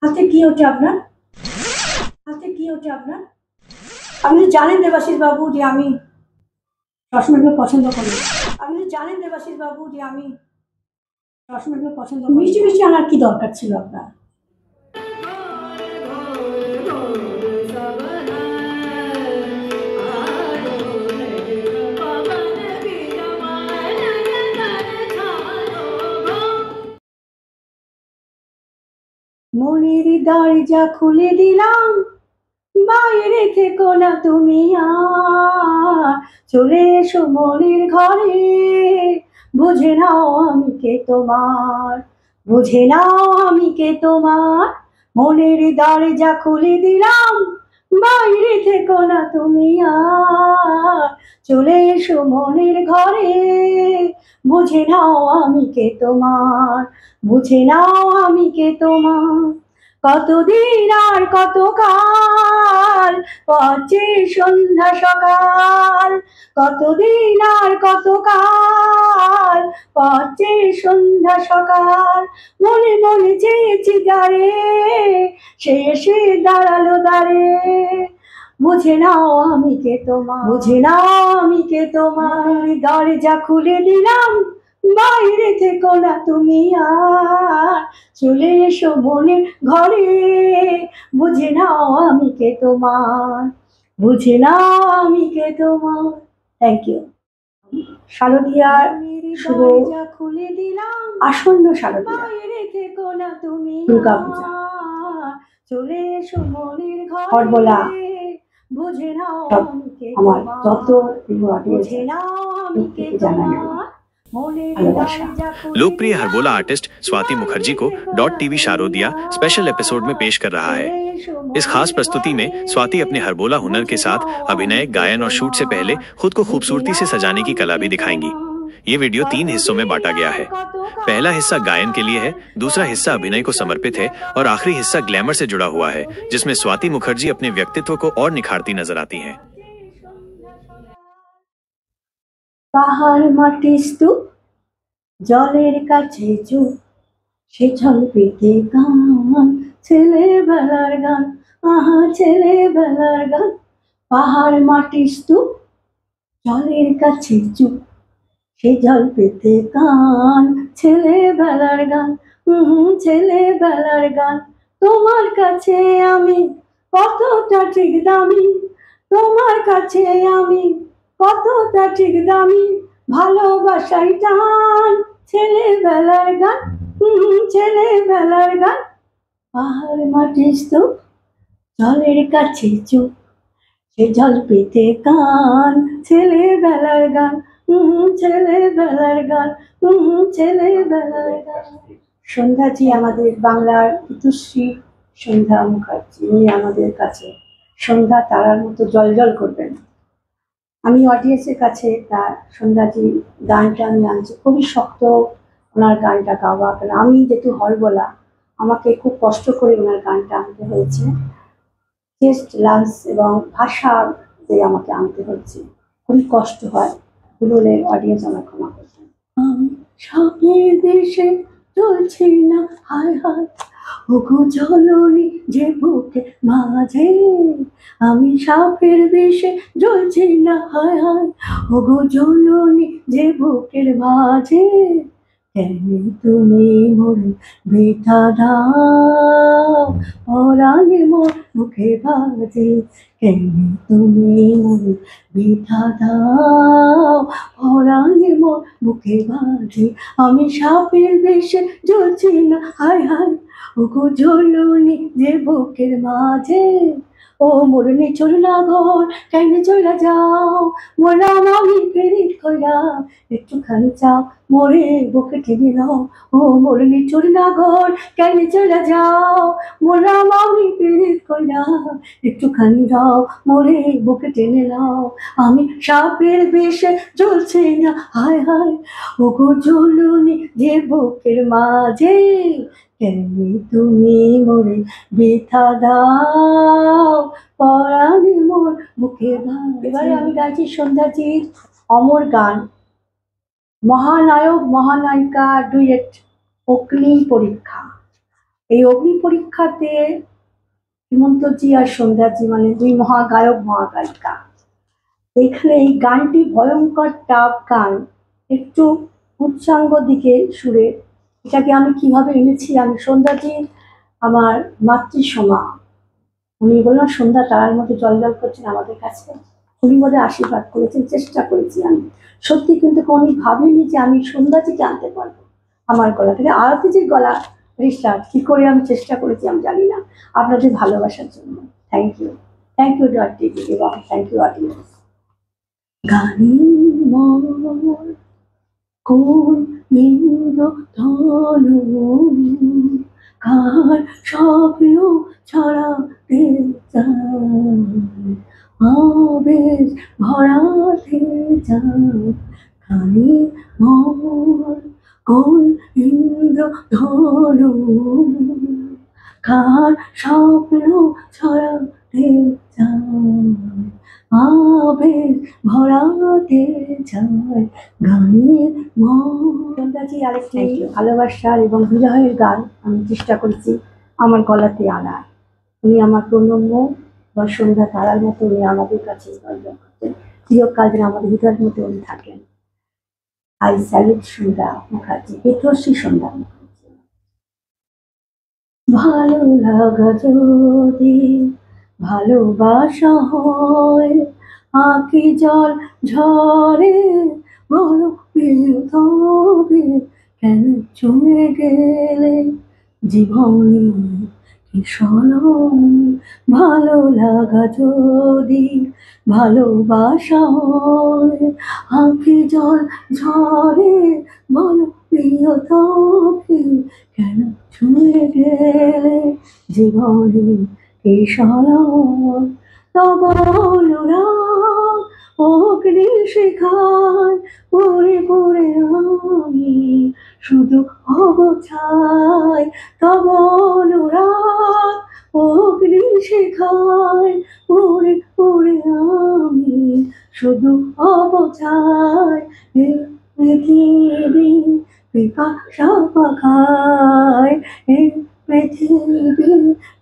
হাতে কি ওঠে আপনার? হাতে কি ওঠে আপনার? আপনি তো জানেন দেবাশিস বাবু যে আমি সবসময় এগুলো পছন্দ করি। আপনি তো জানেন দেবাশিস বাবু যে আমি সবসময় এগুলো পছন্দ করি। মিষ্টি মিষ্টি আনার কি দরকার ছিল আপনার? মনের দরজা খুলে দিলাম, বাইরে থেকো না তুমি আর, চলে এসো মনের ঘরে, বুঝে নাও আমি কে তোমার, বুঝে নাও আমি কে তোমার। মনের দরজা খুলে দিলাম, বাইরে থেকো না তুমি আর, চলে এসো মনের ঘরে, বুঝে নাও আমি কে তোমার, বুঝে নাও আমি কে তোমার। কতদিন আর কত কাল পথে সন্ধ্যা সকাল, কতদিন আর কত কাল পথে সন্ধ্যা সকাল, মনে মনে চেয়েছি যারে, সে এসে দাঁড়ালো দ্বারে, বুঝে নাও আমি কে তোমার, বুঝে নাও আমি কে তোমার। দরজা খুলে দিলাম, বাইরে থেকো না তুমি আর, চলে এসো মনের ঘরে, বুঝে নাও আমি কে তোমার, বুঝে নাও আমি কে তোমার। Thank you. শারদীয়ার শুভ খুলে দিলাম, আসন্ন শারদীয়া দুর্গা পূজা, চলে এসো মনের ঘরে, হরবোলা বুঝে নাও আমার যত বুঝে নাও আমি কে তোমার। लोकप्रिय हरबोला आर्टिस्ट स्वाति मुखर्जी को .tv शारोदिया स्पेशल एपिसोड में पेश कर रहा है। इस खास प्रस्तुति में स्वाति अपने हरबोला हुनर के साथ अभिनय, गायन और शूट से पहले खुद को खूबसूरती से सजाने की कला भी दिखाएंगी। ये वीडियो 3 हिस्सों में बांटा गया है। पहला हिस्सा गायन के लिए है, दूसरा हिस्सा अभिनय को समर्पित है और आखिरी हिस्सा ग्लैमर से जुड़ा हुआ है, जिसमें स्वाति मुखर्जी अपने व्यक्तित्व को और निखारती नजर आती हैं। পাহাড় মাটি স্তূপ জলের কাছে চুপ, সে জল পেতে গান, ছেলেবেলার গান, আহা ছেলেবেলার গান। পাহাড় মাটি স্তূপ জলের কাছে চুপ, সে জল পেতে গান, ছেলেবেলার গান, ছেলেবেলার গান। তোমার কাছে আমি কতটা ঠিক দামি, তোমার কাছে আমি কতটা ঠিক দামি, ভালোবাসাই টান, ছেলেবেলার গান, ছেলেবেলার গান। পাহাড় মাটি স্তূপ জলের কাছে চুপ, সে জল পেতে গান, ছেলেবেলার গান, ছেলেবেলার গান, ছেলেবেলার গান। সন্ধ্যাজি আমাদের বাংলার পিতুশ্রী সন্ধ্যা মুখার্জি, উনি আমাদের কাছে সন্ধ্যা তারার মতো জল জল করবেন। আমি অডিয়েন্সের কাছে তার সন্ধ্যাজি গানটা আমি আনছি, খুবই শক্ত ওনার গানটা গাওয়া, কারণ আমি যেহেতু হরবোলা আমাকে খুব কষ্ট করে ওনার গানটা আনতে হয়েছে, টেস্ট লাঞ্চ এবং ভাষা দিয়ে আমাকে আনতে হচ্ছে, খুবই কষ্ট হয়, ভুলে অডিয়েন্স আমার ক্ষমা করবেন। আমি স্বপ্নের দেশে চলছি না হায় হায়, ওগো জলনি যে বুকে মাঝে, আমি সাপের বিষে জ্বলছি না হায় হায়, ওগো জলনি যে বুকের মাঝে, কেন তুমি মোরে ব্যথা দাও, পরাণে মোর মুখে বাজে, কেন তুমি মোরে ব্যথা দাও, পরাণে মোর মুখে বাজে। আমি সাপের বেশে জ্বলছি না হায় হায়, ওগো জ্বলনি যে বুকের মাঝে, ও মোরনি চলনা ঘর কেন চলে যাও, মোরাম আমি ফেরিত কইলাম একটুখানি চাও, মোরে বুকে টেনে নাও, ও মোরনি চলনা ঘর কেন চলে যাও, মোরাম আমি ফেরিত কইলাম একটুখানি দাও, মোরে বুকে টেনে নাও। আমি সাপের বেশে জ্বলছি না হায় হায়, ওগো জ্বলনি যে বুকের মাঝে, কেন তুমি মোরে ব্যথা দাও, পরাণে মোর মুখে বাজে। এবারে আমি গাইছি সন্ধ্যাজির অমর গান, মহানায়ক মহানায়িকা ডুয়েট অগ্নি পরীক্ষা। এই অগ্নি পরীক্ষাতে হেমন্তজি আর সন্ধ্যাজি মানে দুই মহাগায়ক মহাগায়িকা। এখানে এই গানটি ভয়ঙ্কর টাফ গান, একটু উচ্চাঙ্গ দিকে সুরে। এটাকে আমি কিভাবে এনেছি, আমি সন্ধ্যাজি আমার মাতৃসমা, উনি বললাম সন্ধ্যা তারার মধ্যে জল জল করছেন আমাদের কাছে, উনি বোধহয় আশীর্বাদ করেছেন, চেষ্টা করেছি আমি সত্যি, কিন্তু উনি ভাবিনি যে আমি সন্ধ্যাজিকে আনতে পারবো আমার গলা থেকে। আরতিজির গলা রিস্টার্ট কি করে আমি চেষ্টা করেছি আমি জানি না, আপনাদের ভালোবাসার জন্য। থ্যাংক ইউ ডট টিভি এবং থ্যাংক ইউ অডিয়েন্স। গানি মন কোন ইন্দ্র ধনু কার স্বপ্ন ছড়াতে চায়, আবেশ ভরাতে চায়। গানি মন কোন ইন্দ্র ধনু কার স্বপ্ন ছড়াতে চায়, আবেশ ভরাতে চায়। গানের মন্দাজি আরেকটি ভালোবাসার এবং বিরহের গান আমি চেষ্টা করেছি আমার গলাতে আনার। উনি আমার প্রণম্য বা সন্ধ্যা তারার মতো উনি আমাদের কাছে করতেন, চিরকাল যেন আমাদের হৃদয়ের মধ্যে উনি থাকেন। আই স্যালুট সন্ধ্যা মুখার্জি, হেতশ্রী সন্ধ্যা মুখার্জি। ভালো লাগা যদি ভালোবাসা হয়, আঁকি জল ঝরে বলো তবে কেন চলে গেলে জীবনে কি সনম। ভালো লাগা যদি ভালোবাসা হয়, আঁকি জল ঝরে বলো তবে কেন ছুঁয়ে গেলে জীবনে এই সনম। তব অনুরাগ অগ্নি শিখায় পড়ে পড়ে আমি শুধু হব ছাই। তব অনুরাগ অগ্নি শিখায় পড়ে পড়ে আমি শুধু হব ছাই। এই পৃথিবী পিপাসা পাখায়, এই পৃথিবী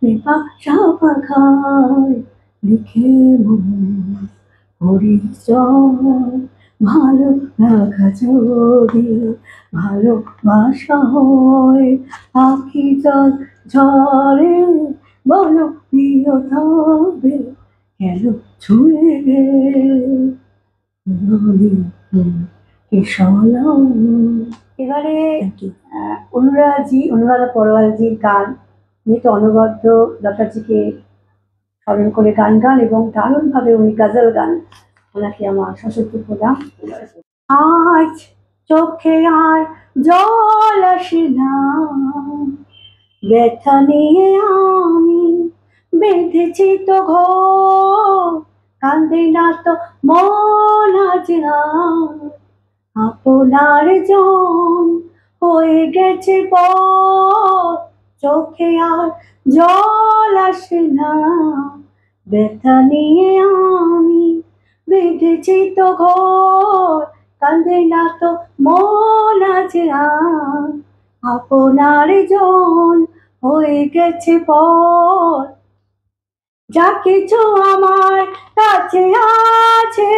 পিপাসা পাখায় লিখে মন পরিচয়। ভালো লাগা যদি ভালোবাসা হয়, আঁকি জল ঝরে বলো প্রিয় তবে কেন ছুঁয়ে গেলে কি সনম। এবারে অনুরাধা পরওয়ালজির গান, উনি তো অনবদ্য লতাজিকে স্মরণ করে গান গান এবং দারুণভাবে উনি গজল গান, ওনাকে আমার সশস্ত্র প্রণাম। আজ চোখে আর জল আসে না, ব্যথা নিয়ে আমি বেঁধেছি তো ঘর, কান্দে না তো মন আজ আর, আপনার জন হয়ে গেছে পর। চোখে আর জল আসে না, ব্যথা নিয়ে আমি বেঁধেছি তো ঘর, কান্দে না তো মন আজ আর, আপনার জন হয়ে গেছে পর। যা কিছু আমার কাছে আছে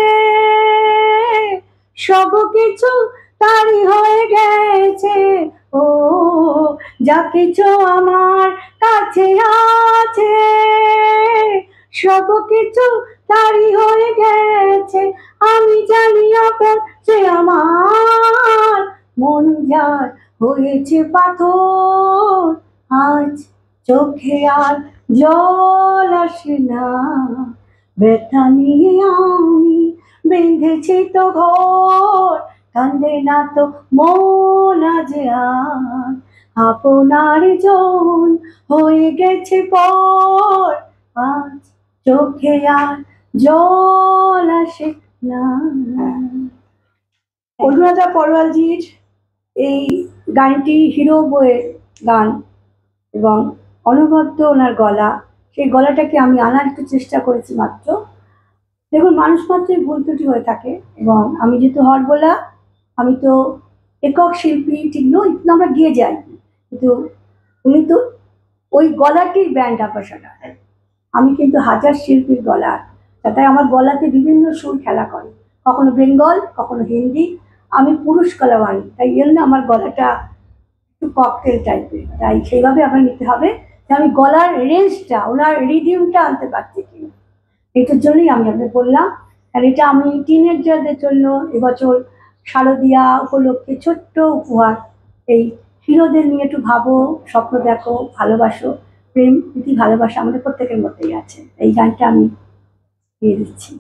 সব কিছু তারই হয়ে গেছে। ও যা কিছু আমার কাছে আছে সব কিছু তারই হয়ে গেছে। আমি জানি আপন সে আমার মন যার হয়েছে পাথর। আজ চোখে আর জল আসে না, ব্যথা নিয়ে আমি বেঁধেছি তো ঘর, কান্দে না তো মন আজ আর, আপনার জন হয়ে গেছে পর। আজ চোখে আর জল আসে না। অনুরাধা পরওয়ালজির এই গানটি হিরো বয়ে গান এবং অনবদ্য ওনার গলা, সেই গলাটাকে আমি আনার একটু চেষ্টা করেছি মাত্র। দেখুন, মানুষ মাত্রই ভুল ত্রুটি হয়ে থাকে এবং আমি যেহেতু হরবোলা, আমি তো একক শিল্পী ঠিক নই, কিন্তু আমরা গিয়ে যাই, কিন্তু উনি তো ওই গলাটির ব্যান্ড আপাসাটা। আমি কিন্তু হাজার শিল্পীর গলা, তাই আমার গলাতে বিভিন্ন সুর খেলা করে, কখনো বেঙ্গল কখনো হিন্দি। আমি পুরুষ গলা আনি, তাই জন্য আমার গলাটা একটু ককটেল টাইপের, তাই সেইভাবে আমার নিতে হবে যে আমি গলার রেঞ্জটা, ওনার রিডিউমটা আনতে পারছি কিনা। এটার জন্যই আমি আপনাকে বললাম, আর এটা আমি টিনেজারদের জন্য এবছর শারদীয়া উপলক্ষে ছোট্ট উপহার। এই হিরোদের নিয়ে একটু ভাবো, স্বপ্ন দেখো, ভালোবাসো, প্রেম প্রীতি ভালোবাসা আমাদের প্রত্যেকের মধ্যেই আছে। এই গানটা আমি দিয়ে দিচ্ছি।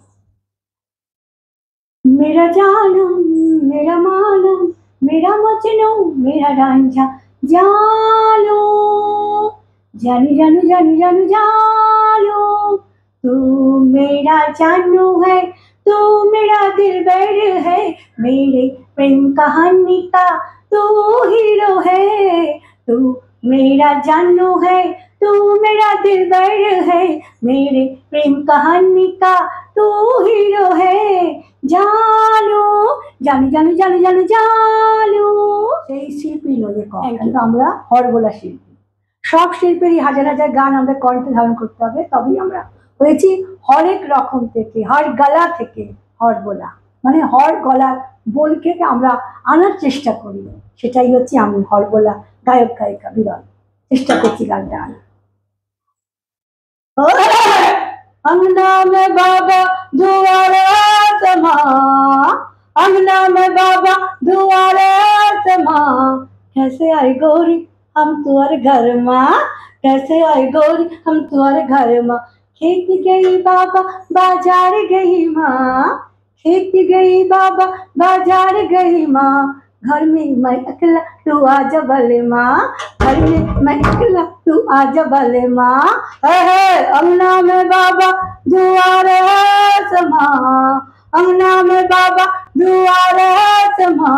मेरा जानम मेरा मालम मेरा मजनू मेरा रांझा जानो, जानू जानू जानू जानू जानो, तू मेरा जानू है, तू मेरा दिलबर है, मेरे प्रेम कहानी का तू हीरो है, तू मेरा जानू है, तू मेरा दिलबर है, मेरे प्रेम कहानी का तू हीरो है, জানো জানি জানি জানি জানি জানো। সেই শিল্পী নয় কিন্তু আমরা হরগোলা শিল্পী। সব শিল্পীরই হাজার হাজার গান আমরা কণ্ঠে ধারণ করতে হবে, তবেই আমরা হয়েছি হরেক রকম থেকে, হর গলা থেকে হরগোলা, মানে হর গলার বোলকে আমরা আনার চেষ্টা করি। সেটাই হচ্ছে আমি হরগোলা গায়ক গায়িকা বিরল, চেষ্টা করছি গানটা আনার। अंगना में बाबा दुआरे समा, अंगना में बाबा दुआरे समा, कैसे आई गौरी हम तुम्हारे घर माँ, कैसे आई गौरी हम तुम्हारे घर माँ, खेत गई बाबा बाजार गई माँ, खेत गई बाबा बाजार गई माँ, घर में मैं अकेला तू आजा भले माँ, घर में मैं अकेला तू आजा भले माँ, अंगना में बाबा दुआरे समा, अंगना में बाबा दुआरे समा,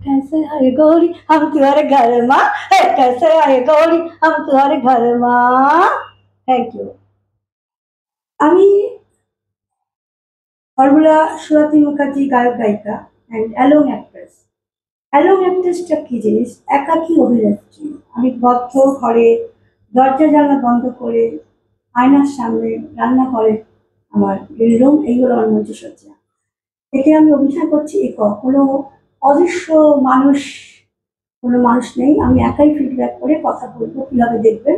कैसे आए गौरी हम तुम्हारे घर माँ, कैसे आए गौरी हम तुम्हारे घर माँ। Thank you. আমি হরগোলা সুরাতি মুখার্জি গায়ক গায়িকা অ্যান্ড অ্যালং অ্যাক্ট্রেস। অ্যালং অ্যাক্ট্রেসটা কি জিনিস? একাকী অভিনেত্রী। আমি বদ্ধ ঘরে দরজা জানলা বন্ধ করে আয়নার সামনে রান্না করে আমার রুম, এইগুলো আমার মঞ্চসজ্জা। এতে আমি অভিনয় করছি একক, কোনো অদৃশ্য মানুষ, কোনো মানুষ নেই। আমি একাই ফিডব্যাক করে কথা বলবো, কীভাবে দেখবেন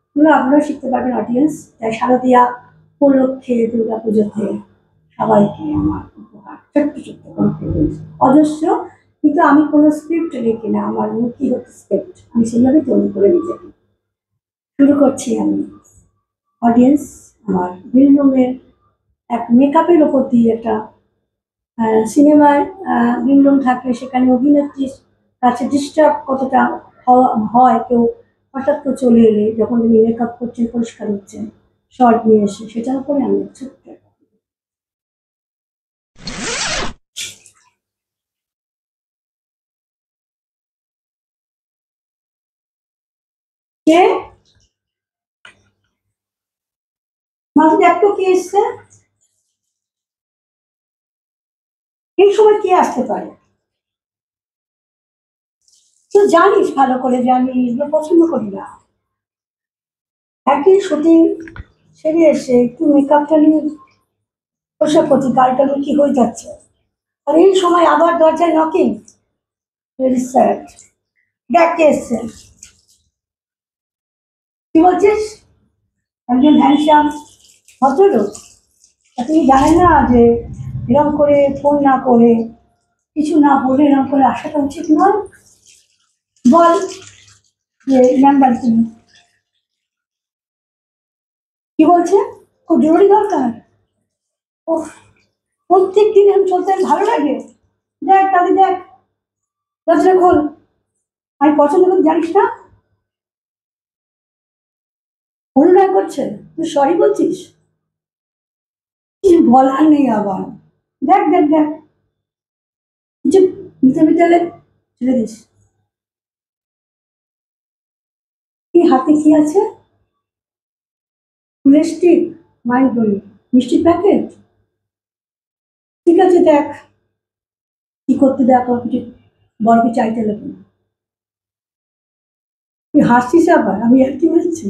এগুলো আপনারাও শিখতে পারবেন অডিয়েন্স। তাই শারদীয়া উপলক্ষে দুর্গা পুজোতে সবাইকে আমার উপহার, ছোট্ট ছোট্ট কনফিডেন্স অজস্র, কিন্তু আমি কোনো স্ক্রিপ্ট লিখি না, আমার মুখই হচ্ছে স্ক্রিপ্ট, আমি সেইভাবে তৈরি করে নিজেকে। শুরু করছি আমি। অডিয়েন্স, আমার গ্রিনরুমের এক মেকআপের ওপর দিয়ে একটা সিনেমায় গ্রিনরুম থাকলে সেখানে অভিনেত্রীর কাছে ডিস্টার্ব কতটা হয়, কেউ হঠাৎ করে চলে এলে যখন তিনি মেকআপ করছেন, পরিষ্কার হচ্ছেন, শর্ট নিয়ে এসে, সেটার উপরে আমি ছোট্ট কে মাঝে দেখতো কে এসছে, এই সময় কে আসতে পারে? তুই জানিস, ভালো করে জানিস, পছন্দ করি না। একই শুটিং সেরে এসে একটু মেকআপটা নিয়ে পোশাক করছি, গাড়িটা কি হয়ে যাচ্ছে, আর এই সময় আবার দরজায় নকিং। Very sad. দেখ কে এসছে। কি বলছিস? একজন হ্যান্ডসাম ভদ্রলোক, তুমি জানেন না যে এরকম করে ফোন না করে, কিছু না বলে এরকম করে আসাটা উচিত নয়? বল যে নাম্বার তুমি কি বলছে, খুব জরুরি দরকার। ও, প্রত্যেক দিন আমি চলতে ভালো লাগে। দেখ তাদের, দেখ দরজা খোল, আমি পছন্দ করতে জানিস না, অনুনয় করছে, তুই সরি বলছিস, কিছু বলার নেই আবার। দেখ দেখ দেখ, কিছু নিতে নিতে হলে ছেড়ে দিস। কি হাতে কি আছে? মিষ্টি, মাইন্ড বলি মিষ্টির প্যাকেট। ঠিক আছে দেখ কি করতে, দেখ কিছু বড় কি চাইতে লাগবে। তুই হাসছিস আবার? আমি আর কি মারছি?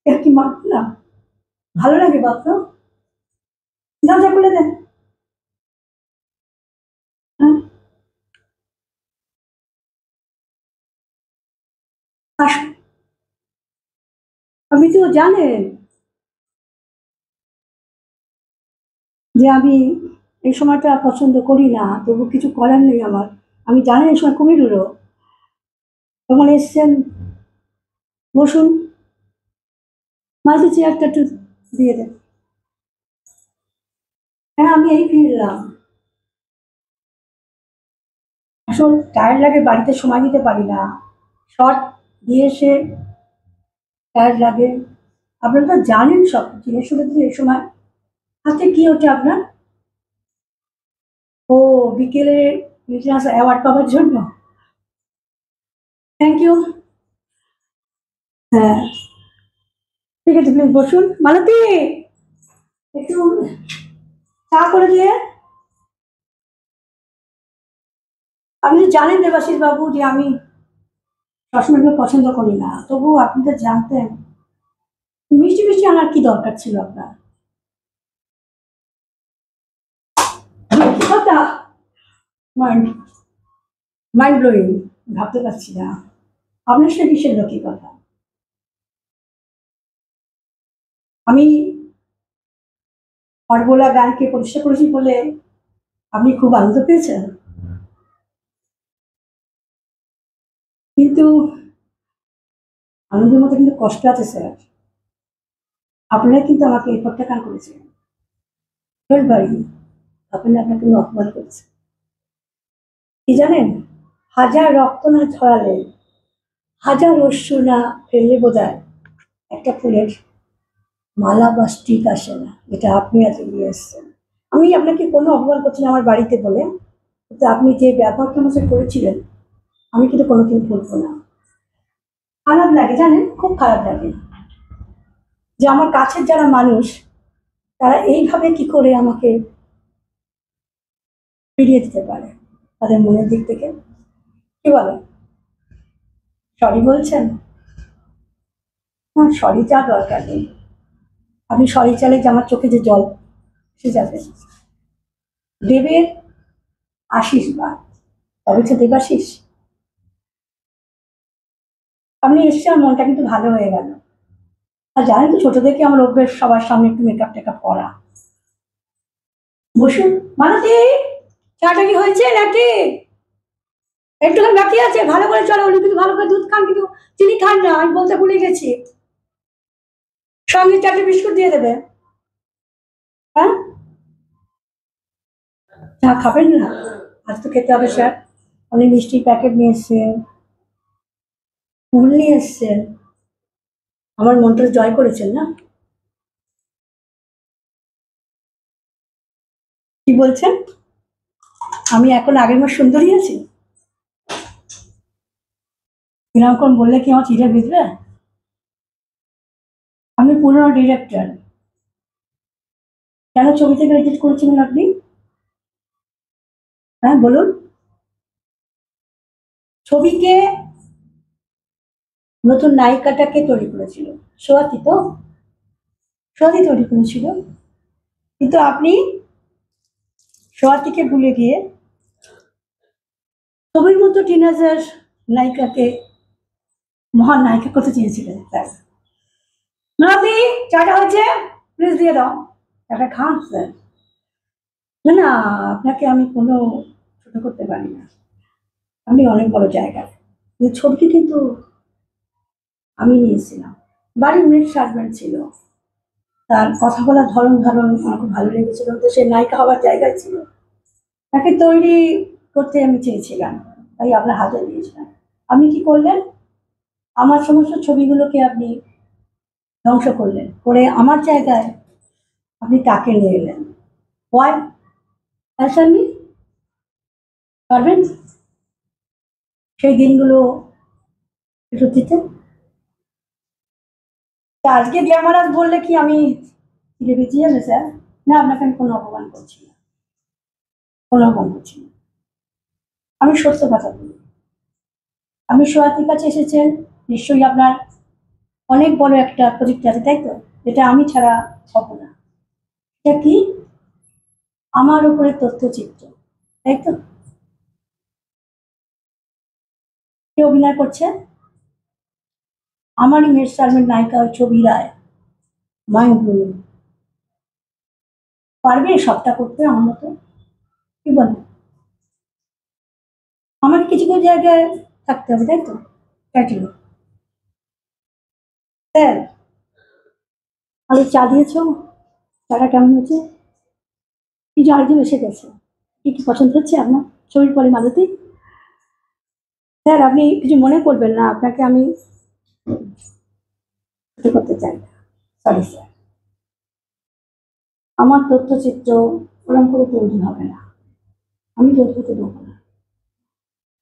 আর কি মারবো না? ভালো লাগে বাপ? দরজা খুলে দেন। হ্যাঁ, আসুন। আপনি তো জানেন যে আমি এই সময়টা পছন্দ করি না, তবু কিছু করার নেই আমার। আমি জানেন এই সময় কুমির উড়ো। তখন এসছেন, বসুন। মাঝে চেয়ারটা একটু দিয়ে দেন। হ্যাঁ, আমি এই ফিরলাম। আসল টায়ার লাগে, বাড়িতে সময় দিতে পারি না। শর্ট দিয়ে এসে টায়ার লাগে। আপনারা তো জানেন সব জিনিসগুলো তো এই সময়। হাতে কি ওঠে আপনার? ও, বিকেলে লিটলাস অ্যাওয়ার্ড পাওয়ার জন্য। Thank you. হ্যাঁ, ঠিক আছে, প্লিজ বসুন। মালতী, একটু চা করে দিয়ে। আপনি তো জানেন দেবাশিস বাবু যে আমি সবসময় এগুলো পছন্দ করি না, তবু আপনি তো জানতেন। মিষ্টি মিষ্টি আনার কি দরকার ছিল আপনার? কথা মাইন্ড মাইন্ড ব্লোয়িং। ভাবতে পারছি না আপনার সাথে কিসের লোকই কথা। আমি হরবোলা গানকে প্রতিষ্ঠা করেছি বলে আপনি খুব আনন্দ পেয়েছেন, কিন্তু আনন্দের মধ্যে কিন্তু কষ্ট আছে স্যার। আপনারা কিন্তু আমাকে এই প্রত্যাখ্যান করেছেন। বাড়ি আপনি আপনাকে অপমান করেছেন। কি জানেন, হাজার রক্ত না ছড়ালে, হাজার অশ্রু না ফেললে বোধহয় একটা ফুলের মালা বা স্টিক আসে না, যেটা আপনি আজ নিয়ে এসছেন। আমি আপনাকে কোনো অপমান করছি না আমার বাড়িতে বলে, কিন্তু আপনি যে ব্যবহারটা আমার সাথে করেছিলেন, আমি কিন্তু কোনোদিন ভুলবো না। খারাপ লাগে জানেন, খুব খারাপ লাগে যে আমার কাছের যারা মানুষ, তারা এইভাবে কি করে আমাকে ফিরিয়ে দিতে পারে তাদের মনের দিক থেকে। কি বলেন? সরি বলছেন? না, সরি যা দরকার নেই। আপনি সরি চালে যে আমার চোখে যে জল এসে যাবে। দেবের আশীর্বাদ, তবে তো দেবাশিস। আপনি এসে আমার মনটা কিন্তু ভালো হয়ে গেল। আর জানেন তো, ছোট থেকে আমার অভ্যেস সবার সামনে একটু মেকআপ টেকআপ করা। বসুন। মালতী, চাটা কি হয়েছে নাকি? একটুখানি বাকি আছে, ভালো করে চলো। উনি কিন্তু ভালো করে দুধ খান, কিন্তু চিনি খান না, আমি বলতে ভুলে গেছি। সঙ্গে 4টে বিস্কুট দিয়ে দেবে। হ্যাঁ, চা খাবেন না? আজ তো খেতে হবে স্যার। উনি মিষ্টির প্যাকেট নিয়ে এসছেন, ফুল নিয়ে এসছেন। আমার মনটা জয় করেছেন না? কি বলছেন? আমি এখন আগের মাস সুন্দরী আছি? এরকম বললে কি আমার চিঠে ভিজবে? আমি পুরনো ডিরেক্টর। কেন ছবি থেকে রিজেক্ট করেছিলেন আপনি? হ্যাঁ, বলুন। ছবিকে নতুন নায়িকাটাকে তৈরি করেছিল সোয়াতি তো? সোয়াতি তৈরি করেছিল, কিন্তু আপনি সোয়াতিকে ভুলে গিয়ে ছবির মতো টিনেজার নায়িকাকে মহান নায়িকা করতে চেয়েছিলেন, তাই? নদী, চাটা হয়েছে, প্লিজ দিয়ে দাও। চাটা খান স্যার। না না, আপনাকে আমি কোনো ছোট করতে পারি না। আপনি অনেক বড় জায়গায়। এই ছবিটি কিন্তু আমি নিয়েছিলাম। বাড়ির মেড সার্ভেন্ট ছিল, তার কথা বলার ধরন ধারণ আমার খুব ভালো লেগেছিল, তো সে নায়িকা হওয়ার জায়গায় ছিল। তাকে তৈরি করতে আমি চেয়েছিলাম, তাই আপনার হাতে দিয়েছিলাম। আপনি কি করলেন? আমার সমস্ত ছবিগুলোকে আপনি ধ্বংস করলেন, করে আমার জায়গায় আপনি তাকে নিয়ে এলেন। ওয়াই? আপনি পারবেন সেই দিনগুলো একটু দিতে? তা আজকে গ্ল্যামারাস বললে কি আমি ফিরে বেঁচে যাবে স্যার? না, আপনাকে আমি কোনো অপমান করছি না, কোনো অপমান করছি না। আমি সত্য কথা বলি। আপনি সোয়াতির কাছে এসেছেন নিশ্চয়ই আপনার অনেক বড় একটা প্রজেক্ট আছে, তাই তো? যেটা আমি ছাড়া হবো না। এটা কি? আমার উপরে তথ্যচিত্র, তাই তো? কে অভিনয় করছে? আমারই মেয়ের সালমের নায়িকা ছবি রায়। Mind blowing. পারবে সবটা করতে আমার মতো? কি বলে? আমার কিছু কিছু জায়গায় থাকতে হবে, তাই তো? টাইটেল। স্যার, আরে চা দিয়েছো? চাটা কেমন হয়েছে? কি যে আরেকজন এসে গেছে। কি কি পছন্দ হচ্ছে আপনার ছবির পরে মালতী? স্যার, আপনি কিছু মনে করবেন না, আপনাকে আমি ক্ষতি করতে চাই না। সরি স্যার, আমার তথ্যচিত্র ওরকম করে তৈরি হবে না। আমি তৈরি করতে দেবো না।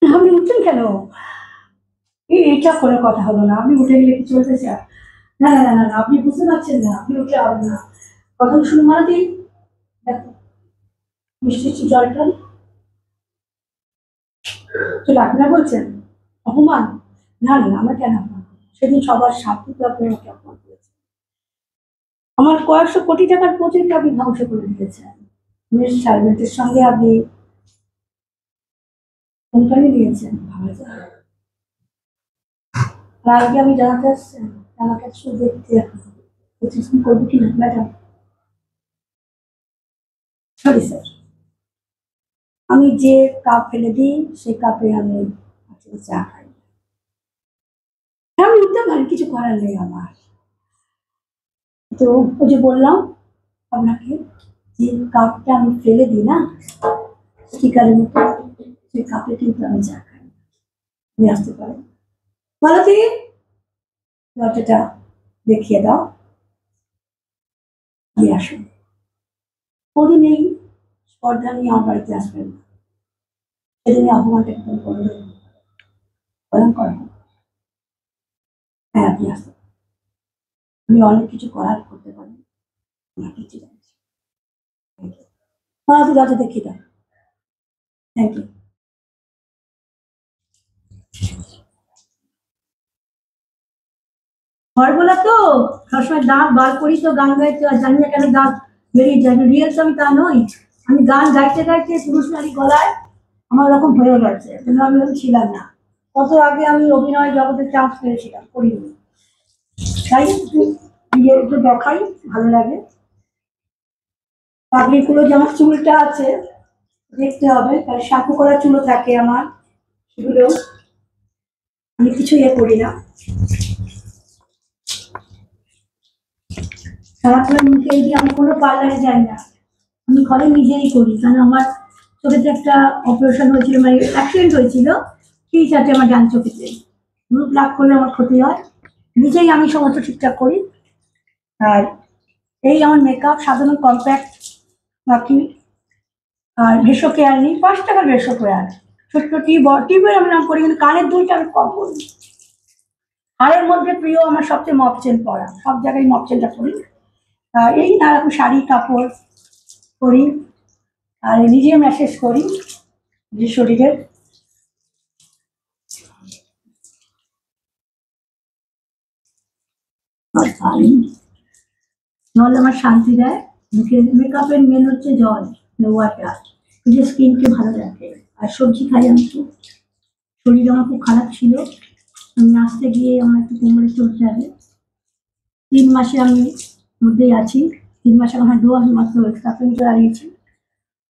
আপনি উঠছেন কেন? এটা কোনো কথা হলো না। আপনি উঠে গেলে কি চলতে চান? না না না না না, আপনি বুঝতে পারছেন না। আপনি উঠলে হবে না। কথাটা শুনে মালতী, দেখো মিষ্টি মিষ্টি জলটা তো লাগবে না বলছেন? অপমান? না না না, আমার কেন অপমান করবো? সেদিন সবার সাথে তো আপনি আমাকে অপমান করেছেন। আমার কয়েকশো কোটি টাকার প্রজেক্ট আপনি ধ্বংস করে দিয়েছেন। মিস সার্ভেন্টের সঙ্গে আপনি কোম্পানি দিয়েছেন, ভাবা যায়? আর আজকে আমি জানাতে আসছেন, আমাকে শুধু দেখতে প্রতিষ্ঠান করবো কিনা ম্যাডাম? সরি স্যার, আমি যে কাপ ফেলে দিই সেই কাপে আমি আসলে চা খাই। আমি উঠতে পারি, কিছু করার নেই আমার। তো ওই যে বললাম আপনাকে, যে কাপটা আমি ফেলে দিই না স্টিকারের মতো, সেই কাপে কিন্তু আমি চা খাই। নিয়ে আসতে পারেন। মালতী, দরজাটা দেখিয়ে দাও। দিয়ে আসুন। কোনদিন এই স্পর্ধা নিয়ে আমার বাড়িতে আসবেন না। সেদিনই অপমানটা একদম করবে, ভয়ঙ্কর হবে। হ্যাঁ, আপনি আসতে পারেন। আমি অনেক কিছু করার করতে পারি, অনেক কিছু জানছি। মালতী, দরজা দেখিয়ে দাও। Thank you. ঘরগুলা তো সবসময় দাঁত বার করি তো গান গাইতে, আর জানি না কেন দাঁত বেরিয়ে যায়। রিয়েল তো আমি তা নই। আমি গান গাইতে গাইতে পুরুষ নারী গলায় আমার ওরকম হয়ে গেছে, কিন্তু আমি ওরকম ছিলাম না। কত আগে আমি অভিনয় জগতে চান্স পেয়েছিলাম, করিনি। তাই একটু একটু দেখাই, ভালো লাগে। পাগড়িগুলো যে আমার চুলটা আছে দেখতে হবে, তাই শাকু করা চুলও থাকে আমার, সেগুলো আমি কিছু ইয়ে করি না। সারাক্ষণ মুখে দিয়ে আমি কোনো পার্লারে যাই না, আমি ঘরে নিজেই করি। কারণ আমার চোখেতে একটা অপারেশন হয়েছিল, মানে অ্যাক্সিডেন্ট হয়েছিল, সেই সাথে আমার ডান চোখেতে গ্রুপ লাভ করলে আমার ক্ষতি হয়। নিজেই আমি সমস্ত ঠিকঠাক করি। আর এই আমার মেকআপ সাধারণ কম্প্যাক্ট, বাকি আর ভেষো কেয়ার নেই, 5 টাকার ভেষো কেয়ার। ছোট্ট টিউবের আমি নাম করি, কিন্তু কানের দুলটা আমি কম করি। হাড়ের মধ্যে প্রিয় আমার সবচেয়ে মপচেন পরা, সব জায়গায় মপচেনটা করি। আর এই নানা শাড়ি কাপড় করি, আর নিজে ম্যাসেজ করি যে শরীরের। জল আমার শান্তি দেয়। মুখের মেকআপের মেন হচ্ছে জল, ওয়াটার, যে স্কিনকে ভালো রাখে। আর সবজি খাই আমি খুব। শরীর আমার খুব খারাপ ছিল, আমি নাচতে গিয়ে আমার একটু কোমরে চোট লাগে। 3 মাসে আমি মধ্যেই আছি। 3 মাসে আমার ডোজ মাত্র এক্সট্রাপেন্ট দাঁড়িয়েছি।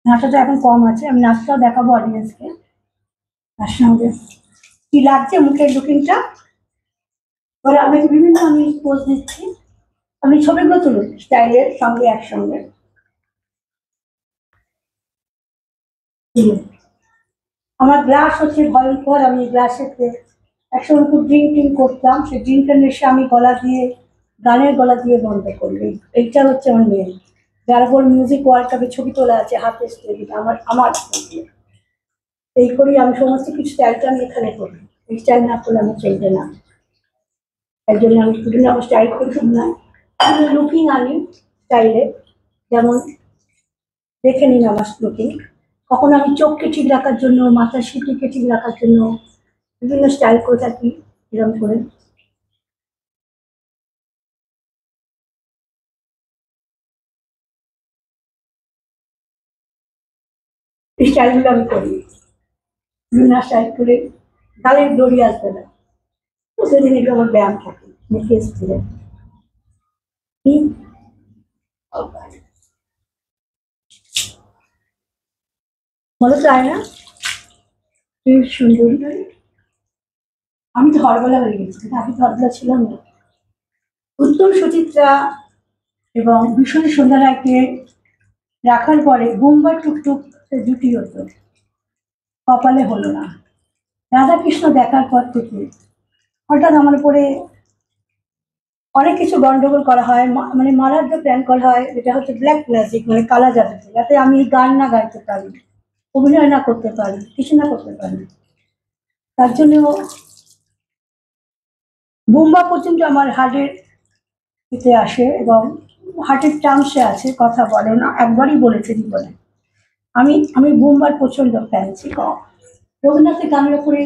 নাচটা এখন কম আছে, আমি নাচটাও দেখাবো অডিয়েন্সকে। তার সঙ্গে কি লাগছে মুখের লুকিংটা, এবার আপনাকে বিভিন্ন আমি পোজ দিচ্ছি, আপনি ছবিগুলো তুলুন স্টাইলের সঙ্গে একসঙ্গে। আমার গ্লাস হচ্ছে ভয়ঙ্কর, আমি গ্লাসেতে একসঙ্গে খুব ড্রিঙ্কিং করতাম, সেই ড্রিঙ্কের নেশে আমি গলা দিয়ে, গানের গলা দিয়ে বন্ধ করবি। এইটা হচ্ছে আমার মেন। যারাগোল মিউজিক ওয়ার্ল্ড কাপে ছবি তোলা আছে হাতে স্টেজে, আমার আমার এই করি আমি সমস্ত কিছু। স্টাইলটা আমি এখানে করি, এই স্টাইল না করলে আমি চলবে না। তাই জন্য আমি বিভিন্ন আমার স্টাইল করি, শুধু নয় লুকিং আনি স্টাইলে। যেমন দেখে নিন আমার লুকিং। কখনো আমি চোখকে ঠিক রাখার জন্য, মাথার সিটিকে ঠিক রাখার জন্য বিভিন্ন স্টাইল করে থাকি, এরকম করে। এই স্টাইলগুলো আমি করি, বিভিন্ন স্টাইল করে গালের দড়ি আসবে না, প্রতিদিন এগুলো আমার ব্যায়াম থাকে, দেখে এসেছিলেন। বলো চাই না কি সুন্দর। আমি তো হরবেলা হয়ে গেছি, কিন্তু আমি তো হরবেলা ছিলাম না। উত্তম সুচিত্রা এবং ভীষণ সন্ধ্যা রায়কে রাখার পরে বোম্বার টুকটুক জুটি হতো, কপালে হলো না। রাধাকৃষ্ণ দেখার পর থেকে হঠাৎ আমার উপরে অনেক কিছু গন্ডগোল করা হয়, মানে মারার যে প্ল্যান করা হয়, যেটা হচ্ছে ব্ল্যাক ম্যাজিক, মানে কালা জাদু, যাতে আমি গান না গাইতে পারি, অভিনয় না করতে পারি, কিছু না করতে পারি। তার জন্য বোম্বা পর্যন্ত আমার হার্টের এতে আসে এবং হার্টের চান্সে আছে, কথা বলে না, একবারই বলেছে জীবনে। আমি আমি বোম্বার প্রচন্ড ফ্যান ছিল। রবীন্দ্রনাথের গানের উপরে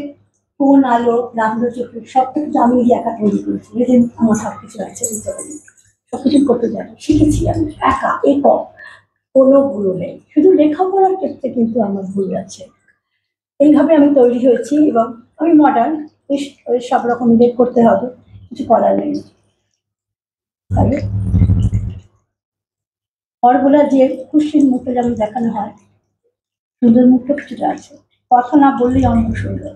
কোন আলো, রামলো চোখে, সব কিছু আমি একা তৈরি করেছি, যেদিন আমার সব কিছু আছে এই জগতে, সব কিছু করতে জানি, শিখেছি আমি একা, একক, কোনো ভুল নেই। শুধু লেখাপড়ার ক্ষেত্রে কিন্তু আমার ভুল আছে। এইভাবে আমি তৈরি হয়েছি এবং আমি মডার্ন, সব রকম বের করতে হবে, কিছু করার নেই। তাহলে হরবোলা যে খুশির মুখে যেমন দেখানো হয়, সুন্দর মুখটা কিছুটা আছে, কথা না বললেই অনেক সুন্দর।